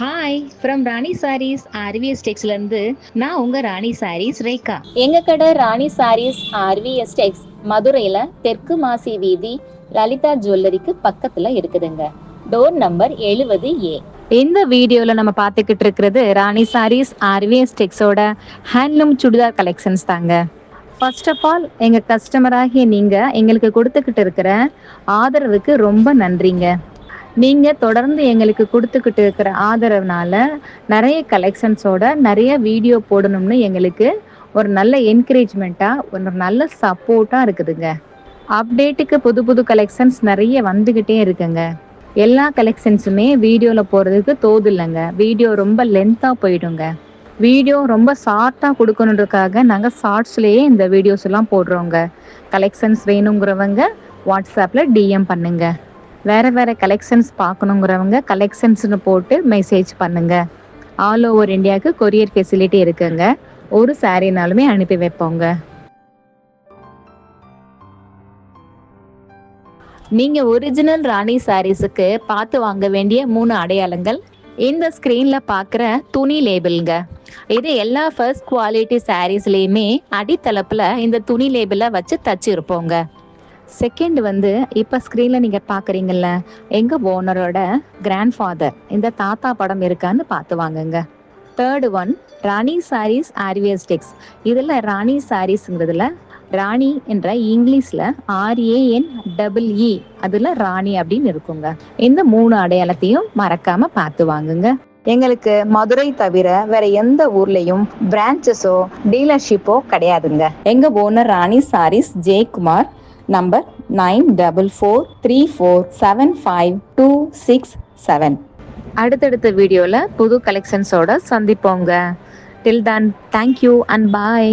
Hi from Rani sarees RVS டெக்ஸ்லேருந்து நான் உங்கள் ராணி சாரீஸ் ரேகா. எங்கள் கடை ராணி சாரீஸ் ஆர்விஎஸ் டெக்ஸ் மதுரையில் தெற்கு மாசி வீதி லலிதா ஜுவல்லரிக்கு பக்கத்தில் இருக்குதுங்க. Door number 70A. இந்த வீடியோவில் நம்ம பார்த்துக்கிட்டு இருக்கிறது ராணி சாரீஸ் ஆர்விஎஸ் டெக்ஸோட ஹேண்ட்லூம் சுடிதார் கலெக்ஷன்ஸ் தாங்க. ஃபர்ஸ்ட் ஆஃப் ஆல் எங்கள் கஸ்டமராகிய நீங்கள் எங்களுக்கு கொடுத்துக்கிட்டு இருக்கிற ஆதரவுக்கு ரொம்ப நன்றிங்க. நீங்கள் தொடர்ந்து எங்களுக்கு கொடுத்துக்கிட்டு இருக்கிற ஆதரவுனால நிறைய கலெக்ஷன்ஸோட நிறைய வீடியோ போடணும்னு எங்களுக்கு ஒரு நல்ல என்கரேஜ்மெண்ட்டாக ஒரு நல்ல சப்போர்ட்டாக இருக்குதுங்க. அப்டேட்டுக்கு புது புது கலெக்ஷன்ஸ் நிறைய வந்துக்கிட்டே இருக்குங்க. எல்லா கலெக்ஷன்ஸுமே வீடியோவில் போகிறதுக்கு தோது இல்லைங்க. வீடியோ ரொம்ப லென்த்தாக போயிடுங்க. வீடியோ ரொம்ப ஷார்ட்டாக கொடுக்கணுன்றதுக்காக நாங்கள் ஷார்ட்ஸ்லேயே இந்த வீடியோஸ் எல்லாம் போடுறோங்க. கலெக்ஷன்ஸ் வேணுங்கிறவங்க வாட்ஸ்அப்பில் டிஎம் பண்ணுங்க. வேறு கலெக்ஷன்ஸ் பார்க்கணுங்கிறவங்க கலெக்ஷன்ஸ்னு போட்டு மெசேஜ் பண்ணுங்க. ஆல் ஓவர் இந்தியாவுக்கு கொரியர் ஃபெசிலிட்டி இருக்குங்க. ஒரு சாரீனாலுமே அனுப்பி வைப்போங்க. நீங்கள் ஒரிஜினல் ராணி சாரீஸுக்கு பார்த்து வாங்க வேண்டிய 3 அடையாளங்கள் இந்த ஸ்க்ரீனில் பார்க்குற துணி லேபிளுங்க. இது எல்லா ஃபர்ஸ்ட் குவாலிட்டி சாரீஸ்லேயுமே அடித்தளப்பில் இந்த துணி லேபிளை வச்சு தச்சுருப்போங்க. செகண்ட் இப்போ ஸ்க்ரீனில் நீங்கள் பார்க்குறீங்கல்ல, எங்கள் ஓனரோட கிராண்ட் ஃபாதர் இந்த தாத்தா படம் இருக்கான்னு பார்த்து வாங்குங்க. தேர்டு ஒன் ராணி சாரீஸ் ஆர்விஎஸ் டெக்ஸ். இதில் ராணி சாரீஸுங்கிறதுல ராணி என்ற இங்கிலீஷில் RANEE அதில் ராணி அப்படின்னு இருக்குங்க. இந்த 3 அடையாளத்தையும் மறக்காமல் பார்த்து வாங்குங்க. எங்களுக்கு மதுரை தவிர வேற எந்த ஊர்லேயும் பிரான்ச்சஸோ டீலர்ஷிப்போ கிடையாதுங்க. எங்கள் ஓனர் ராணி சாரீஸ் ஜெயக்குமார், நம்பர் 9444752767. அடுத்தடுத்த வீடியோவில் புது கலெக்ஷன்ஸோட சந்திப்போங்க. டில் தன் தேங்க்யூ அண்ட் பாய்.